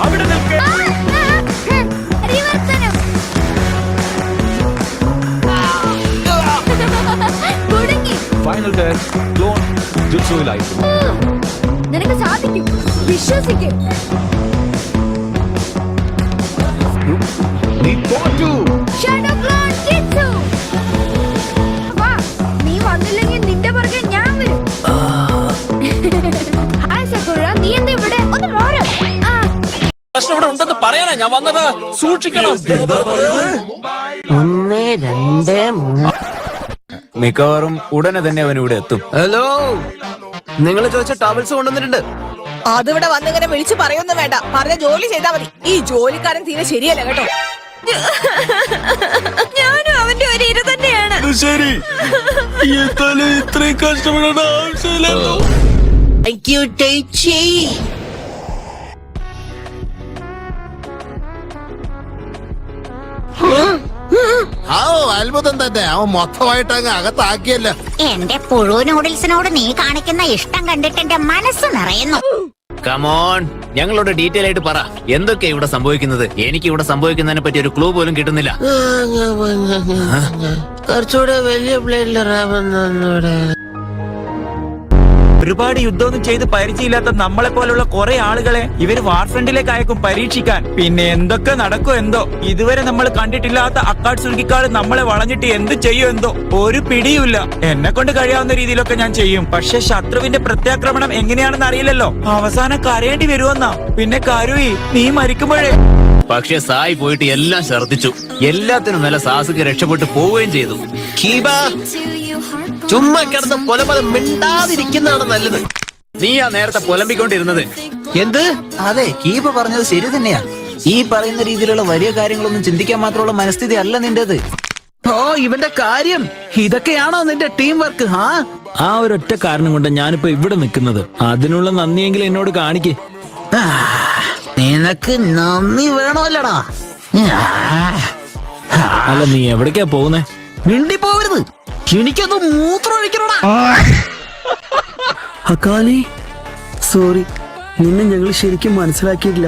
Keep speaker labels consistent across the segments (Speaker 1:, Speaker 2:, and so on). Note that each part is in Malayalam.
Speaker 1: അവിടെ നിൽക്ക്. ഫൈനൽ ടെസ്റ്റ് ക്ലോൺ ജുത്സുവിലായിരുന്നു.
Speaker 2: നിനക്ക് സാധിക്കും, വിശ്വസിക്കും.
Speaker 1: നീ തോറ്റു.
Speaker 2: നീ വന്നില്ലെങ്കിൽ നിന്റെ പുറകെ ഞാൻ വരും. നീ എന്താ ഇവിടെ? ഒന്ന് മാറ്.
Speaker 3: പ്രശ്നം ഇവിടെ ഉണ്ടെന്ന് പറയാനാ ഞാൻ വന്നത്. സൂക്ഷിക്കണം.
Speaker 4: 1 2 3.
Speaker 1: മിക്കവാറും ഉടനെ തന്നെ അവൻ ഇവിടെ എത്തും.
Speaker 3: ഹലോ, നിങ്ങൾ ചോദിച്ച ടവൽസ് കൊണ്ടുവന്നിട്ടുണ്ട്.
Speaker 5: അതിവിടെ വന്നിങ്ങനെ വിളിച്ചു പറയൊന്നും വേണ്ട, പറഞ്ഞ ജോലി ചെയ്താ മതി. ഈ ജോലിക്കാരൻ തീരെ ശരിയല്ല കേട്ടോ. ഞാനും അവന്റെ ഒരു ഇര തന്നെയാണ്.
Speaker 3: ശരി, ഇത്രയും കഷ്ടപ്പെടേണ്ട ആവശ്യമില്ലല്ലോ.
Speaker 6: അത്ഭുതം തന്നെ, അവൻ മൊത്തമായിട്ട് അങ്ങ് അകത്താക്കിയല്ലോ.
Speaker 7: എന്റെ പുഴു നൂഡിൽസിനോട് നീ കാണിക്കുന്ന ഇഷ്ടം കണ്ടിട്ട് എന്റെ മനസ്സ് നിറയുന്നു.
Speaker 3: കമോൺ, ഞങ്ങളോട് ഡീറ്റെയിൽ ആയിട്ട് പറ, എന്തൊക്കെയാ ഇവിടെ സംഭവിക്കുന്നത്? എനിക്ക് ഇവിടെ സംഭവിക്കുന്നതിനെ പറ്റി ഒരു ക്ലൂ പോലും കിട്ടുന്നില്ല.
Speaker 4: കുറച്ചുകൂടെ വലിയ പ്ലേറ്റിലൂടെ
Speaker 8: ഒരുപാട് യുദ്ധമൊന്നും ചെയ്ത് പരിചയമില്ലാത്ത നമ്മളെ പോലുള്ള കുറെ ആളുകളെ ഇവര് വാർഫ്രണ്ടിലേക്ക് അയക്കും പരീക്ഷിക്കാൻ. പിന്നെ എന്തൊക്കെ നടക്കും എന്തോ. ഇതുവരെ നമ്മൾ കണ്ടിട്ടില്ലാത്ത അക്കാട് സുൽക്കിക്കാട് നമ്മളെ വളഞ്ഞിട്ട് എന്ത് ചെയ്യും എന്തോ, ഒരു പിടിയുമില്ല. എന്നെ കൊണ്ട് കഴിയാവുന്ന രീതിയിലൊക്കെ ഞാൻ ചെയ്യും. പക്ഷെ ശത്രുവിന്റെ പ്രത്യാക്രമണം എങ്ങനെയാണെന്ന് അറിയില്ലല്ലോ. അവസാനം കരയേണ്ടി വരുമെന്നാ. പിന്നെ കരുവി, നീ മരിക്കുമ്പോഴേ.
Speaker 3: പക്ഷെ സായി പോയിട്ട് എല്ലാം ഛർദിച്ചു. എല്ലാത്തിനും നല്ല സാഹസിക രക്ഷപ്പെട്ടു പോവുകയും ചെയ്തു.
Speaker 4: ചുമ്മാ കിടന്ന് പൊലപല മിണ്ടാതിരിക്കുന്നതാണ് നല്ലത്.
Speaker 3: നീയാ നേരത്തെ പുലമ്പിക്കൊണ്ടിരുന്നത്.
Speaker 9: എന്ത്? അതെ, കീപ പറഞ്ഞത് ശരി തന്നെയാ. ഈ പറയുന്ന രീതിയിലുള്ള വലിയ കാര്യങ്ങളൊന്നും ചിന്തിക്കാൻ മാത്രമുള്ള മനസ്ഥിതി അല്ല നിന്റേത്. ഓ, ഇവന്റെ കാര്യം ഇതൊക്കെയാണോ നിന്റെ ടീം വർക്ക്?
Speaker 8: ആ ഒരൊറ്റ കാരണം കൊണ്ട് ഞാനിപ്പോ ഇവിടെ നിൽക്കുന്നത്. അതിനുള്ള നന്ദിയെങ്കിലും എന്നോട് കാണിക്കേ.
Speaker 9: നിനക്ക് നന്ദി വേണമല്ലടാ.
Speaker 8: അല്ല, നീ എവിടേക്കാ പോകുന്നേ?
Speaker 9: മിണ്ടി പോവരുത്, എനിക്കൊന്ന് മൂത്രം ഒഴിക്കണടാ.
Speaker 10: അക്കാലി, സോറി, നിന്നെ ഞങ്ങൾ ശരിക്കും മനസ്സിലാക്കിയില്ല.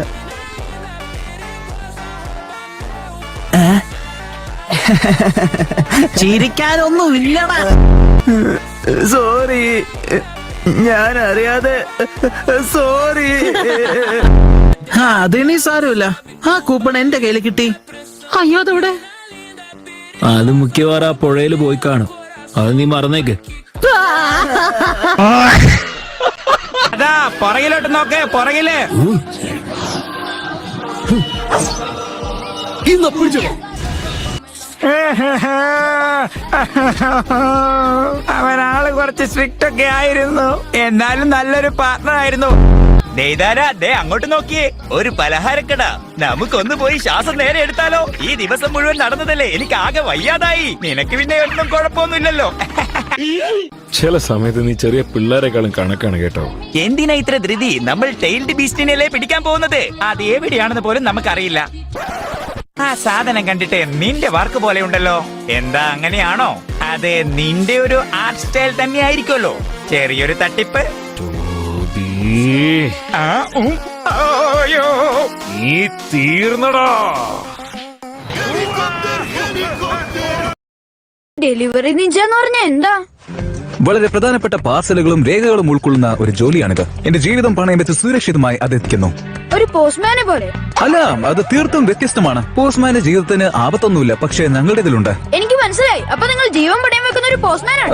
Speaker 9: ചിരിക്കാനൊന്നും ഇല്ലടാ.
Speaker 10: സോറി, ഞാൻ അറിയാതെ. സോറി.
Speaker 9: അതിനി സാരമില്ല. ആ കൂപ്പൺ എന്റെ കയ്യിൽ കിട്ടി.
Speaker 5: അയ്യോ, അതവിടെ.
Speaker 8: അത് മിക്കവാറും ആ പുഴയില് പോയി കാണും. അത് നീ മറന്നേക്ക്. അതാ പുറകിലോട്ട് നോക്കേ, പുറകില്. അവനാള് കുറച്ച് സ്ട്രിക്റ്റ് ഒക്കെ ആയിരുന്നു, എന്നാലും നല്ലൊരു പാർട്ണർ ആയിരുന്നു. അങ്ങോട്ട് നോക്കിയേ, ഒരു പലഹാരക്കട. നമുക്കൊന്ന് പോയി ശ്വാസം നേരെ എടുത്താലോ? ഈ ദിവസം മുഴുവൻ നടന്നതല്ലേ, എനിക്ക് ആകെ വയ്യാതായി. നിനക്ക് പിന്നെ ഒന്നും കുഴപ്പമൊന്നുമില്ലല്ലോ.
Speaker 1: ചില സമയത്ത് നീ ചെറിയ പിള്ളേരെക്കാളും കണക്കാണ് കേട്ടോ.
Speaker 8: എന്തിനാ ഇത്ര ധൃതി? നമ്മൾ ടൈൽഡ് ബീസ്റ്റിനെയല്ലേ പിടിക്കാൻ പോകുന്നത്. അത് എവിടെയാണെന്ന് പോലും നമുക്കറിയില്ല. ആ സാധനം കണ്ടിട്ട് നിന്റെ വർക്ക് പോലെ ഉണ്ടല്ലോ. എന്താ, അങ്ങനെയാണോ? അത് നിന്റെ ഒരു ആർട്ട് സ്റ്റൈൽ തന്നെ ആയിരിക്കുമല്ലോ. ചെറിയൊരു തട്ടിപ്പ്.
Speaker 1: നീ തീർന്നടാ.
Speaker 2: ഡെലിവറി നിഞ്ച എന്ന് പറഞ്ഞ എന്താ?
Speaker 11: വളരെ പ്രധാനപ്പെട്ട പാർസലുകളും രേഖകളും ഉൾക്കൊള്ളുന്ന ഒരു ജോലിയാണിത്. എന്റെ ജീവിതം പണയം വെച്ച് സുരക്ഷിതമായി അത് എത്തിക്കുന്നു.
Speaker 2: ഒരു പോസ്റ്റ്മാനെ പോലെ?
Speaker 11: അല്ല, അത് തീർത്തും വ്യത്യസ്തമാണ്. പോസ്റ്റ്മാന്റെ ജീവിതത്തിന് ആപത്തൊന്നുമില്ല, പക്ഷേ ഞങ്ങളുടേതിലുണ്ട്.
Speaker 2: എനിക്ക് മനസ്സിലായി. അപ്പൊ നിങ്ങൾ ജീവൻ പണയം വെക്കുന്ന ഒരു പോസ്റ്റ്മാനാണ്.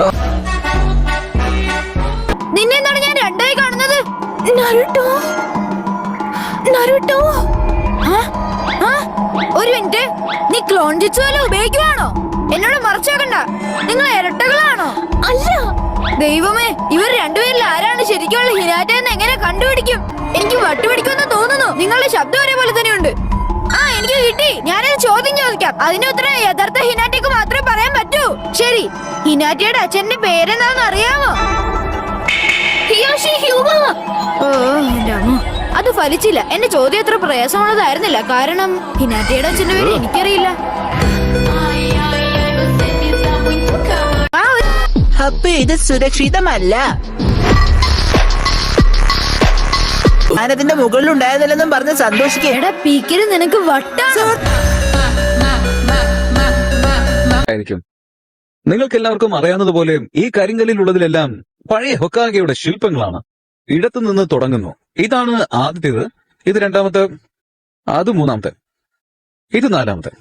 Speaker 2: നിന്നെ എന്താണ് ഞാൻ രണ്ടായി കാണുന്നത്? നരുട്ടോ, നരുട്ടോ. ഒരു മിനിറ്റ്, നീ ക്ലോൺ ജിറ്റ്സു വല്ലതും ഉപയോഗിക്കുവാണോ? എന്നോട് മറച്ചാക്കണ്ട. നിങ്ങൾ ഇരട്ടകളാണോ? അല്ല. ദൈവമേ, ഇവർ രണ്ടുപേരിൽ ആരാണ് ശരിക്കുള്ള ഹിനാറ്റ എന്ന് എങ്ങനെ കണ്ടുപിടിക്കും? എനിക്ക് വട്ടുപിടിക്കുമെന്ന് തോന്നുന്നു. നിങ്ങളുടെ ശബ്ദം ഒരേപോലെ തന്നെയുണ്ട്. എനിക്ക് കിട്ടി. ഞാനൊരു ചോദ്യം ചോദിക്കാം, അതിന് ഉത്തരം യഥാർത്ഥ ഹിനാറ്റയ്ക്ക് മാത്രമേ പറയാൻ പറ്റൂ. ശരി, ഹിനാറ്റയുടെ അച്ഛന്റെ പേരെന്താണെന്ന് അറിയാമോ? അത് ഫലിച്ചില്ല. എന്റെ ചോദ്യം അത്ര പ്രയാസമുള്ളതായിരുന്നില്ല, കാരണം ഹിനാറ്റയുടെ അച്ഛന്റെ പേര് എനിക്കറിയില്ല.
Speaker 4: അപ്പൊ ഇത് സുരക്ഷിതമല്ല.
Speaker 10: ഞാനതിന്റെ മുകളിലുണ്ടായതല്ലെന്നും പറഞ്ഞ് സന്തോഷിക്കേ.
Speaker 2: എടാ പീക്കര് നിനക്ക് വട്ടാണ്.
Speaker 11: ആയിരിക്കും. നിങ്ങൾക്ക് എല്ലാവർക്കും അറിയാവുന്നതുപോലെ ഈ കരിങ്കല്ലിലുള്ളതിലെല്ലാം പഴയ ഹൊക്കാഗെയുടെ ശില്പങ്ങളാണ്. ഇടത്തു നിന്ന് തുടങ്ങുന്നു. ഇതാണ് ആദ്യത്തേത്, ഇത് രണ്ടാമത്തെ, അത് മൂന്നാമത്തെ, ഇത് നാലാമത്തെ.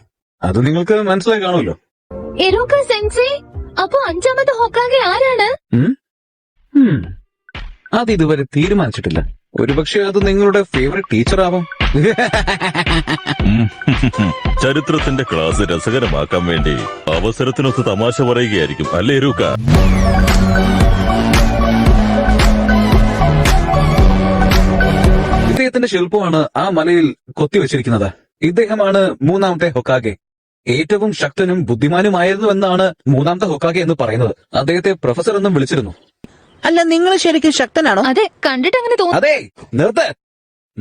Speaker 11: അത് നിങ്ങൾക്ക് മനസ്സിലായി കാണുമല്ലോ.
Speaker 2: അപ്പൊ അഞ്ചാമത്തെ ഹൊക്കാഗെ ആരാണ്?
Speaker 11: അത് ഇതുവരെ തീരുമാനിച്ചിട്ടില്ല. ഒരുപക്ഷെ അത് നിങ്ങളുടെ ഫേവറേറ്റ് ടീച്ചർ ആവാം.
Speaker 1: ചരിത്രത്തിന്റെ ക്ലാസ് രസകരമാക്കാൻ വേണ്ടി അവസരത്തിനൊത്ത് തമാശ പറയുകയായിരിക്കും അല്ലേ രൂക്ക?
Speaker 11: ഇദ്ദേഹത്തിന്റെ ശില്പമാണ് ആ മലയിൽ കൊത്തിവെച്ചിരിക്കുന്നത്. ഇദ്ദേഹമാണ് മൂന്നാമത്തെ ഹൊക്കാഗെ. ഏറ്റവും ശക്തനും ബുദ്ധിമാനുമായിരുന്നു എന്നാണ് മൂന്നാമത്തെ ഹൊക്കാഗെ എന്ന് പറയുന്നത്. അദ്ദേഹത്തെ പ്രൊഫസർ എന്നും വിളിച്ചിരുന്നു.
Speaker 10: അല്ല, നിങ്ങൾ ശരിക്കും ശക്തനാണോ?
Speaker 2: അതെ, കണ്ടിട്ട് അങ്ങനെ തോന്നുന്നു.
Speaker 11: അതെ, നിർത്ത്.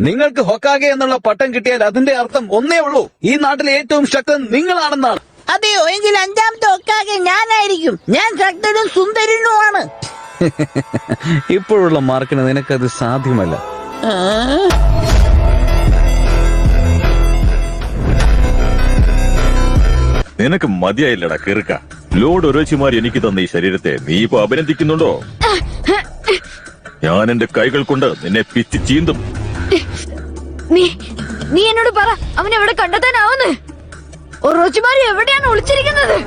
Speaker 11: നിങ്ങൾക്ക് ഹൊക്കാഗെ എന്നുള്ള പട്ടം കിട്ടിയാൽ അതിന്റെ അർത്ഥം ഒന്നേ ഉള്ളൂ, ഈ നാട്ടിലെ ഏറ്റവും ശക്തൻ നിങ്ങളാണെന്നാണ്.
Speaker 10: അതെയോ? എങ്കിൽ അഞ്ചാമത്തെ ഹൊക്കാഗെ ഞാനായിരിക്കും. ഞാൻ ശക്തനും സുന്ദരനുമാണ്.
Speaker 11: ഇപ്പോഴുള്ള മാർക്കിന് നിനക്കത് സാധ്യമല്ല.
Speaker 1: നിനക്ക് മതിയായില്ലടാ കിറുക്ക. ലോഡ് ഒരേച്ചുമാർ എനിക്ക് തന്ന ഈ ശരീരത്തെ നീ ഇപ്പൊ അഭിനന്ദിക്കുന്നുണ്ടോ? ഞാൻ എന്റെ കൈകൾ കൊണ്ട് നിന്നെ പിച്ച് ചീന്തും.
Speaker 2: നീ എന്നോട് പറ, അവൻ എവിടെ കണ്ടെത്താനാവുന്നു? ഒറോച്ചുമാരി എവിടെയാണ് ഒളിച്ചിരിക്കുന്നത്?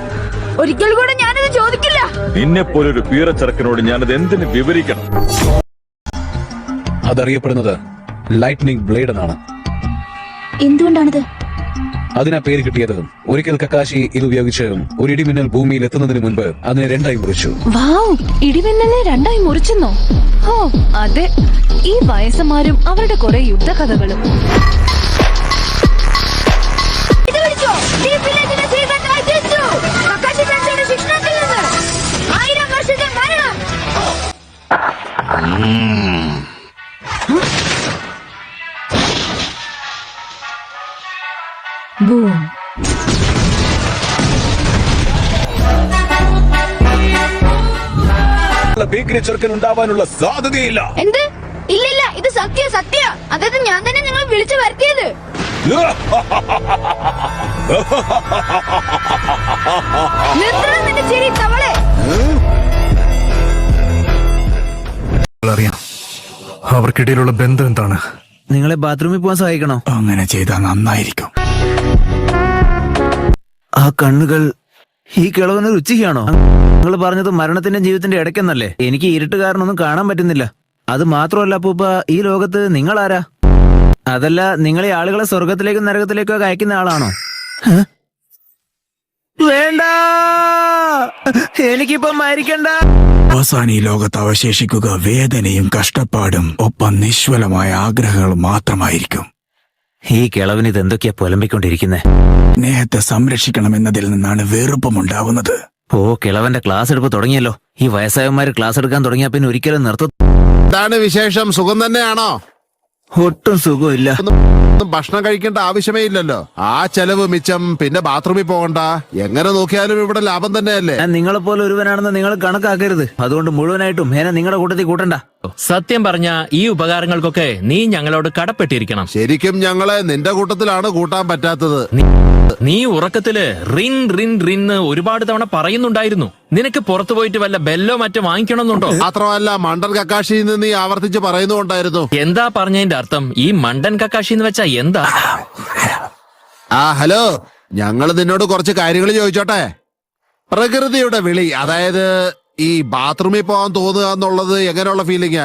Speaker 2: ഒരിക്കൽ കൂടെ ഞാനത് ചോദിക്കില്ല.
Speaker 1: നിന്നെ പോലൊരു പീറച്ചെറുക്കനോട് ഞാനത് എന്തിനു വിവരിക്കണം?
Speaker 11: അതറിയപ്പെടുന്നത് ലൈറ്റ്നിങ് ബ്ലേഡ് എന്നാണ്.
Speaker 2: എന്തുകൊണ്ടാണിത്?
Speaker 11: അതിനാ പേര് കിട്ടിയത്. ഒരിക്കൽ കക്കാശി ഇത് ഉപയോഗിച്ച് ഒരു ഇടിമിന്നൽ ഭൂമിയിൽ എത്തുന്നതിന് മുൻപ് അതിനെ രണ്ടായി മുറിച്ചു.
Speaker 2: ഇടിമിന്നലിനെ രണ്ടായി മുറിച്ചെന്നോ? ഓ അതെ, ഈ വയസ്സന്മാരും അവരുടെ കുറെ യുദ്ധകഥകളും. ബൂം.
Speaker 11: ബേക്കറി ചെറുക്കൻ ഉണ്ടാവാനുള്ള സാധ്യതയില്ല.
Speaker 2: എന്ത്? ഇല്ലില്ല, ഇത് സത്യ. അതായത് ഞാൻ തന്നെ നിങ്ങൾ വിളിച്ചു വരുത്തിയത്. ശരി തവളെ.
Speaker 6: അറിയാം അവർക്കിടയിലുള്ള ബന്ധം എന്താണ്.
Speaker 10: നിങ്ങളെ ബാത്റൂമിൽ പോകാൻ സഹായിക്കണോ?
Speaker 6: അങ്ങനെ ചെയ്താൽ നന്നായിരിക്കും.
Speaker 10: ആ കണ്ണുകൾ ഈ കിളവന് രുചിയാണോ? നിങ്ങൾ പറഞ്ഞത് മരണത്തിന്റെ ജീവിതത്തിന്റെ ഇടയ്ക്കെന്നല്ലേ? എനിക്ക് ഇരുട്ട് കാരണമൊന്നും കാണാൻ പറ്റുന്നില്ല. അത് മാത്രമല്ല പൂപ്പ, ഈ ലോകത്ത് നിങ്ങൾ ആരാ? അതല്ല, നിങ്ങൾ ഈ ആളുകളെ സ്വർഗത്തിലേക്കും നരകത്തിലേക്കും ഒക്കെ അയക്കുന്ന ആളാണോ? വേണ്ട, എനിക്കിപ്പോ മരിക്കണ്ട.
Speaker 6: അവസാനം ഈ ലോകത്ത് അവശേഷിക്കുക വേദനയും കഷ്ടപ്പാടും ഒപ്പം നിശ്വലമായ ആഗ്രഹങ്ങളും മാത്രമായിരിക്കും.
Speaker 10: ഈ കിളവിന് ഇതെന്തൊക്കെയാ പുലമ്പിക്കൊണ്ടിരിക്കുന്നേ?
Speaker 6: സ്നേഹത്തെ സംരക്ഷിക്കണമെന്നതിൽ നിന്നാണ് വെറുപ്പമുണ്ടാവുന്നത്.
Speaker 10: ഓ, കിളവന്റെ ക്ലാസ് എടുപ്പ് തുടങ്ങിയല്ലോ. ഈ വയസ്സായന്മാര് ക്ലാസ് എടുക്കാൻ തുടങ്ങിയാ പിന്നെ ഒരിക്കലും നിർത്തും.
Speaker 6: എന്താണ് വിശേഷം? സുഖം തന്നെയാണോ?
Speaker 10: ഒട്ടും സുഖമില്ല.
Speaker 6: ഭക്ഷണം കഴിക്കേണ്ട ആവശ്യമേ ഇല്ലല്ലോ. ആ ചെലവ് മിച്ചം. പിന്നെ ബാത്റൂമിൽ പോകണ്ട. എങ്ങനെ നോക്കിയാലും ഇവിടെ ലാഭം തന്നെയല്ലേ.
Speaker 10: ഞാൻ നിങ്ങളെ പോലെ ഒരുവനാണെന്ന് നിങ്ങൾ കണക്കാക്കരുത്. അതുകൊണ്ട് മുഴുവനായിട്ടും എന്നെ നിങ്ങളുടെ കൂട്ടത്തിൽ കൂട്ടണ്ട.
Speaker 3: സത്യം പറഞ്ഞ ഈ ഉപകാരങ്ങൾക്കൊക്കെ നീ ഞങ്ങളോട് കടപ്പെട്ടിരിക്കണം.
Speaker 6: ശരിക്കും ഞങ്ങളെ നിന്റെ കൂട്ടത്തിലാണ് കൂട്ടാൻ പറ്റാത്തത്.
Speaker 3: നീ ഉറക്കത്തില് റിൻ റിൻ റിന്ന് ഒരുപാട് തവണ പറയുന്നുണ്ടായിരുന്നു. നിനക്ക് പുറത്തു പോയിട്ട് വല്ല ബെല്ലോ മറ്റോ വാങ്ങിക്കണമെന്നുണ്ടോ?
Speaker 6: മാത്രമല്ല മണ്ടൻ കക്കാശി എന്ന് നീ ആവർത്തിച്ച് പറയുന്നുണ്ടായിരുന്നു.
Speaker 3: എന്താ പറഞ്ഞതിന്റെ അർത്ഥം? ഈ മണ്ടൻ കക്കാശി എന്ന് വെച്ചാ എന്താ?
Speaker 6: ഹലോ, ഞങ്ങൾ നിന്നോട് കുറച്ച് കാര്യങ്ങൾ ചോദിച്ചോട്ടെ. പ്രകൃതിയുടെ വിളി, അതായത് ഈ ബാത്റൂമിൽ പോകാൻ തോന്നുക എന്നുള്ളത് എങ്ങനെയുള്ള ഫീലിംഗാ?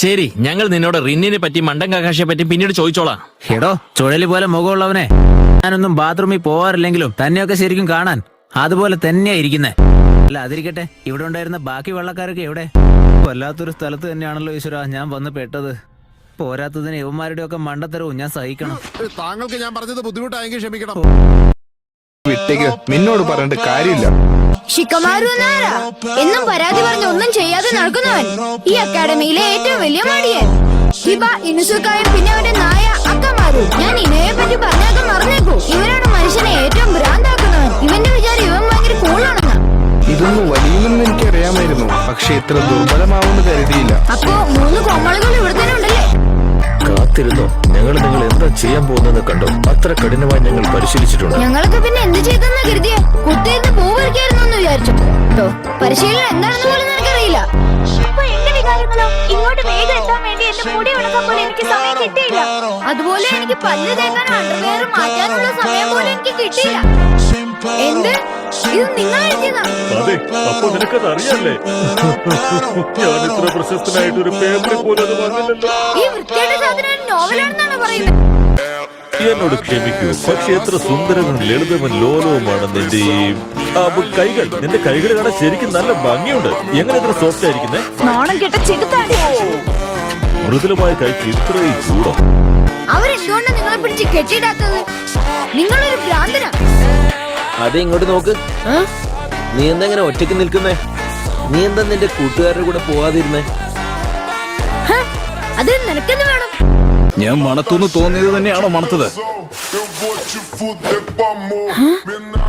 Speaker 3: ശരി, ഞങ്ങൾ നിന്നോട് റിന്നിനെ പറ്റി മണ്ടൻ കക്കാശിയെ പറ്റി പിന്നീട് ചോദിച്ചോളാം.
Speaker 10: എടോ, ചുഴലി പോലെ മുഖമുള്ളവനെ, ഞാനൊന്നും ബാത്റൂമിൽ പോവാറില്ലെങ്കിലും തന്നെയൊക്കെ ശരിക്കും കാണാൻ അതുപോലെ തന്നെയാ ഇരിക്കുന്നേ. അല്ല, അതിരിക്കട്ടെ, ഇവിടെ ഉണ്ടായിരുന്ന ബാക്കി വെള്ളക്കാരൊക്കെ എവിടെ? വല്ലാത്തൊരു സ്ഥലത്ത് തന്നെയാണല്ലോ ഈശ്വര ഞാൻ വന്ന് പെട്ടത്. പോരാത്തതിന് യവന്മാരുടെ ഒക്കെ മണ്ടത്തരവും ഞാൻ സഹിക്കണം.
Speaker 6: താങ്കൾക്ക് ഞാൻ പറഞ്ഞത് ബുദ്ധിമുട്ടായെങ്കിൽ ക്ഷമിക്കണം.
Speaker 1: നിന്നോട് പറഞ്ഞിട്ട് കാര്യമില്ല.
Speaker 2: ഷിക്കമാരു എന്നാരാ? എന്നും പരാതി പറഞ്ഞ് ഒന്നും ചെയ്യാതെ നടക്കുന്നവൻ. ഈ അക്കാഡമിയിലെ ഏറ്റവും വലിയ മടിയൻ. ഹിബ, ഇനുസുക്കായും പിന്നെ അവന്റെ നായ അക്കമാരു. ഞാൻ ഇനയെ പറ്റി പറഞ്ഞൊക്കെ മറന്നേക്കൂ. ഇവനാണ് മനുഷ്യനെ ഏറ്റവും ഭ്രാന്താക്കുന്നവൻ. ഇവന്റെ വിചാരം ഇവൻ ഭയങ്കര കൂളാണെന്ന്.
Speaker 1: ഇതൊന്നും വലിയെന്ന് എനിക്കറിയാമായിരുന്നു, പക്ഷെ ഇത്ര ദുർബലമാവുമെന്ന് കരുതിയില്ല.
Speaker 2: അപ്പോ 3 കോമളുകൾ ഇവിടെ തന്നെ ഉണ്ടല്ലേ?
Speaker 3: കാത്തിരുന്നു. ഞങ്ങൾ നിങ്ങൾ എന്താ ചെയ്യാൻ പോകുന്നത് കണ്ടോ? അത്ര കഠിനമായി ഞങ്ങൾ പരിശീലിച്ചിട്ടുണ്ട്.
Speaker 2: ഞങ്ങളൊക്കെ പിന്നെ എന്ത് ചെയ്തെന്ന് കരുതിയ കുത്തിയിരുന്ന് പൂ പറിക്കായിരുന്നു എന്ന് വിചാരിച്ചു. പരിശീലനം എന്താണെന്ന് പോലും നിനക്കറിയില്ല.
Speaker 7: ഇങ്ങോട്ട് വേഗം എത്താൻ വേണ്ടി എന്റെ മുടി ഉണക്കാൻ പോലും എനിക്ക് സമയം കിട്ടിയില്ല.
Speaker 2: അതുപോലെ എനിക്ക് പല്ല് തേക്കാനും അണ്ടർവെയർ മാറ്റാനുള്ള സമയം പോലും എനിക്ക് കിട്ടിയില്ല. എന്ത് ഇത് നിങ്ങൾ എഴുതിയതാണ്?
Speaker 1: അതെ, അപ്പൊ നിനക്കത് അറിയാല്ലേ? ഞാൻ ഇത്ര പ്രശസ്തനായിട്ട് ഒരു പേപ്പറിൽ പോലും അത് വന്നില്ലല്ലോ.
Speaker 2: ഈ വൃത്തിയുടെ സാധനം ഒരു നോവലാണെന്നാണ് പറയുന്നത്.
Speaker 1: എന്നോട് ക്ഷമിക്കൂ, പക്ഷെ എത്ര സുന്ദരവും ലളിതവും ലോലവുമാണ് നിന്റെ ഈ കൈകൾ. നിന്റെ കൈകൾ കാണാൻ ശരിക്കും നല്ല ഭംഗിയുണ്ട്. എങ്ങനെ ഇത്ര സോഫ്റ്റ് ആയിരിക്കുന്നേ?
Speaker 5: നാണം കെട്ട ചെകുത്താടി.
Speaker 1: മൃദുലമായ കൈക്ക് ഇത്രയും ചൂടോ?
Speaker 2: അവരെന്തുകൊണ്ട് നിങ്ങളെ പിടിച്ച് കെട്ടിയിടാത്തത്? നിങ്ങളൊരു ഭ്രാന്തനാ.
Speaker 4: അതെ, ഇങ്ങോട്ട് നോക്ക്. നീ എന്താ ഇങ്ങനെ ഒറ്റയ്ക്ക് നിൽക്കുന്നേ? നീ എന്താ നിന്റെ കൂട്ടുകാരുടെ കൂടെ പോവാതിരുന്നേ?
Speaker 2: അത് നിനക്കെന്ന് വേണം.
Speaker 11: ഞാൻ മണത്തുനിന്ന് തോന്നിയത് തന്നെയാണോ മണത്തത്?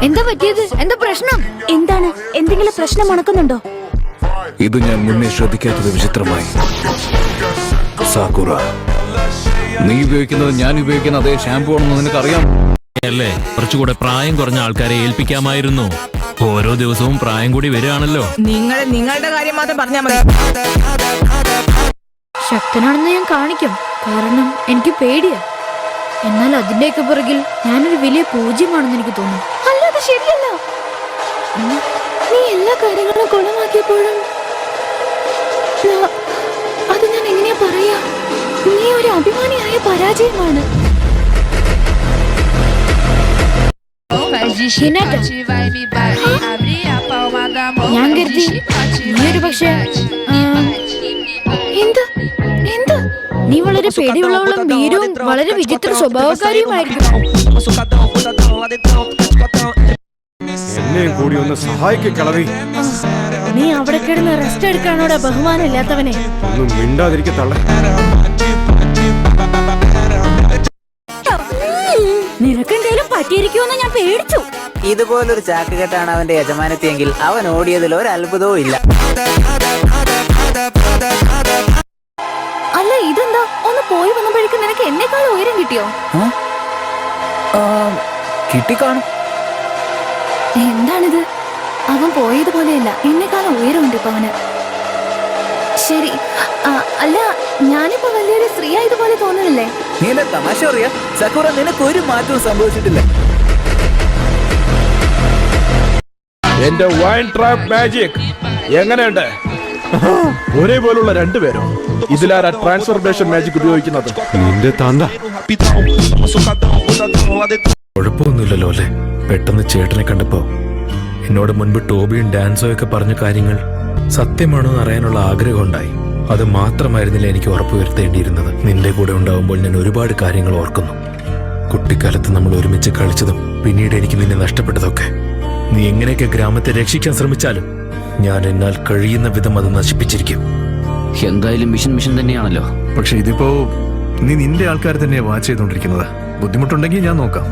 Speaker 2: എന്താ പറ്റിയത്? എന്താ പ്രശ്നം?
Speaker 7: എന്താണ്? എന്തെങ്കിലും പ്രശ്നം മണക്കുന്നുണ്ടോ?
Speaker 11: ഇത് ഞാൻ മുന്നേ ശ്രദ്ധിക്കാത്തത് വിചിത്രമായി. സാക്കുറ, നീ ഉപയോഗിക്കുന്നത് ഞാൻ ഉപയോഗിക്കുന്ന അതേ ഷാമ്പു ആണെന്ന് നിനക്കറിയാം
Speaker 3: അല്ലേ? കുറച്ചുകൂടെ പ്രായം കുറഞ്ഞ ആൾക്കാരെ ഏൽപ്പിക്കാമായിരുന്നു. ഓരോ ദിവസവും പ്രായം കൂടി വരികയാണല്ലോ.
Speaker 5: നിങ്ങളുടെ കാര്യം മാത്രം പറഞ്ഞാൽ മതി.
Speaker 2: ശക്തനാണെന്ന് ഞാൻ കാണിക്കും, കാരണം എനിക്ക് പേടിയാ. എന്നാൽ അതിന്റെയൊക്കെ പുറകിൽ ഞാനൊരു വലിയ പൂജ്യമാണെന്ന് എനിക്ക് തോന്നുന്നു. അല്ല, അത് ശരിയല്ല. നീ എല്ലാ കാര്യങ്ങളും കുളമാക്കിയപ്പോഴും അത് ഞാൻ എങ്ങനെയാ പറയാ? നീ ഒരു അഭിമാനിയായ പരാജയമാണ്. ഞാൻ കരുതി നീ ഒരു പക്ഷേ എന്ത് എന്ത് നീ വളരെ പേടിയുള്ളവളും ഭീരവും വളരെ വിചിത്ര സ്വഭാവക്കാരിയുമായിരിക്കും.
Speaker 12: എന്നെയും കൂടി ഒന്ന് സഹായിക്കളവി.
Speaker 2: നീ അവിടെ കിടന്ന് റെസ്റ്റ് എടുക്കാനോടെ ബഹുമാനം ഇല്ലാത്തവനെ.
Speaker 12: ഒന്നും മിണ്ടാതിരിക്കത്തള്ള.
Speaker 2: നിനക്കെന്തേലും പറ്റിയിരിക്കുമെന്ന് ഞാൻ പേടിച്ചു.
Speaker 9: ഇതുപോലൊരു ചാക്കുകെട്ടാണ് അവന്റെ യജമാനത്തിയെങ്കിൽ അവൻ ഓടിയതിൽ ഒരു അത്ഭുതവും ഇല്ല.
Speaker 2: അല്ല, ഇതെന്താ? ഒന്ന് പോയി വന്നപ്പോഴേക്കും നിനക്ക് എന്നെക്കാൾ ഉയരം കിട്ടിയോ?
Speaker 9: കിട്ടിക്കാണും.
Speaker 2: എന്താണിത്? അവൻ പോയതുപോലെയല്ല, എന്നെക്കാളും ഉയരമുണ്ട് ഇപ്പൊ അവന്. ശരി, അല്ല, ഞാനിപ്പോ വലിയൊരു സ്ത്രീ ആയതുപോലെ തോന്നുന്നില്ലേ?
Speaker 9: നീ എന്നെ തമാശ അറിയാ? സക്കുറ, നിനക്ക് ഒരു മാറ്റവും സംഭവിച്ചിട്ടില്ല.
Speaker 12: എന്റെ വൈൻ ട്രാപ്പ് മാജിക് എങ്ങനെയുണ്ട്? ഒരേപോലുള്ള രണ്ടുപേരോ? ഇതിലാരാ ട്രാൻസ്ഫർമേഷൻ മാജിക് ഉപയോഗിക്കുന്നത്? നിന്റെ തന്ത.
Speaker 3: കുഴപ്പമൊന്നുമില്ലല്ലോ അല്ലേ? പെട്ടെന്ന് ചേട്ടനെ കണ്ടപ്പോ എന്നോട് മുൻപ് ടോബിയും ഡാൻസോ ഒക്കെ പറഞ്ഞ കാര്യങ്ങൾ സത്യമാണോ എന്ന് അറിയാനുള്ള ആഗ്രഹം ഉണ്ടായി. അത് മാത്രമായിരുന്നില്ല എനിക്ക് ഉറപ്പുവരുത്തേണ്ടിയിരുന്നത്. നിന്റെ കൂടെ ഉണ്ടാവുമ്പോൾ ഞാൻ ഒരുപാട് കാര്യങ്ങൾ ഓർക്കുന്നു. കുട്ടിക്കാലത്ത് നമ്മൾ ഒരുമിച്ച് കളിച്ചതും പിന്നീട് എനിക്ക് നിന്നെ നഷ്ടപ്പെട്ടതൊക്കെ. നീ എങ്ങനെയൊക്കെ ഗ്രാമത്തെ രക്ഷിക്കാൻ ശ്രമിച്ചാലും ഞാൻ എന്നാൽ കഴിയുന്ന വിധം അത് നശിപ്പിച്ചിരിക്കും.
Speaker 10: എന്തായാലും മിഷൻ തന്നെയാണല്ലോ.
Speaker 11: പക്ഷെ ഇതിപ്പോ നീ നിന്റെ ആൾക്കാർ തന്നെയാ വാച്ച് ചെയ്തോണ്ടിരിക്കുന്നത്. ബുദ്ധിമുട്ടുണ്ടെങ്കിൽ ഞാൻ നോക്കാം.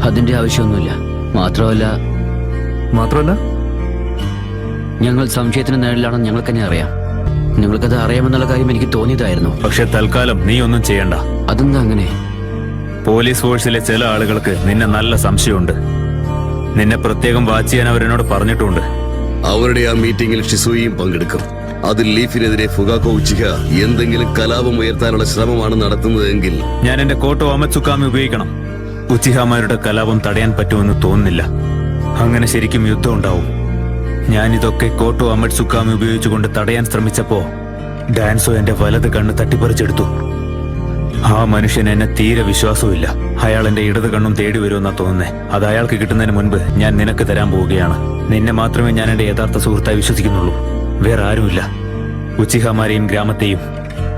Speaker 10: അതിന്റെ ആവശ്യമൊന്നുമില്ല. മാത്രമല്ല ഞങ്ങൾ സംശയത്തിന് നേരിലാണെന്ന് ഞങ്ങൾക്ക് തന്നെ അറിയാം. നിങ്ങൾക്കത് അറിയാമെന്നുള്ള കാര്യം എനിക്ക് തോന്നിയതായിരുന്നു.
Speaker 3: പക്ഷെ തൽക്കാലം നീ ഒന്നും ചെയ്യണ്ട.
Speaker 10: അതെന്താ അങ്ങനെ?
Speaker 3: പോലീസ് ഫോഴ്സിലെ ചില ആളുകൾക്ക് നിന്നെ നല്ല സംശയമുണ്ട്. നിന്നെ പ്രത്യേകം വാച്ച് ചെയ്യാൻ അവരെന്നോട് പറഞ്ഞിട്ടുണ്ട്.
Speaker 13: അവരുടെ ആ മീറ്റിംഗിൽ ഷിസുയും പങ്കെടുക്കും. അതിൽ ലീഫിനെതിരെ ഫുഗാക്കോ ഉച്ചിഹ എന്തെങ്കിലും കലാപം ഉയർത്താനുള്ള ശ്രമമാണ് നടത്തുന്നതെങ്കിൽ
Speaker 3: ഞാൻ എന്റെ കോട്ടോ അമത്സുക്കാമി ഉപയോഗിക്കണം. ഉച്ചിഹാമാരുടെ കലാപം തടയാൻ പറ്റുമെന്ന് തോന്നുന്നില്ല. അങ്ങനെ ശരിക്കും യുദ്ധം ഉണ്ടാവും. ഞാനിതൊക്കെ കോട്ടോ അമത്സുക്കാമി ഉപയോഗിച്ചുകൊണ്ട് തടയാൻ ശ്രമിച്ചപ്പോ ഡാൻസോ എന്റെ വലത് കണ്ണ് തട്ടിപ്പറിച്ചെടുത്തു. ആ മനുഷ്യന് എന്നെ തീരെ വിശ്വാസവുമില്ല. അയാൾ എന്റെ ഇടത് കണ്ണും തേടി വരുമെന്നാ തോന്നുന്നേ. അത് അയാൾക്ക് കിട്ടുന്നതിന് മുൻപ് ഞാൻ നിനക്ക് തരാൻ പോവുകയാണ്. നിന്നെ മാത്രമേ ഞാൻ എന്റെ യഥാർത്ഥ സുഹൃത്തായി വിശ്വസിക്കുന്നുള്ളൂ. വേറെ ആരുമില്ല. ഉച്ചിഹാമാരെയും ഗ്രാമത്തെയും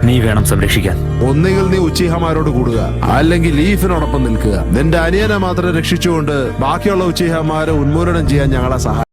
Speaker 3: നീ വേണം സംരക്ഷിക്കാൻ.
Speaker 6: ഒന്നുകിൽ നീ ഉച്ചിഹമാരോട് കൂടുക, അല്ലെങ്കിൽ ലീഫിനോടൊപ്പം നിൽക്കുക. നിന്റെ അനിയനെ മാത്രം രക്ഷിച്ചുകൊണ്ട് ബാക്കിയുള്ള ഉച്ചിഹമാരെ ഉന്മൂലനം ചെയ്യാൻ ഞങ്ങളെ സഹായിക്കും.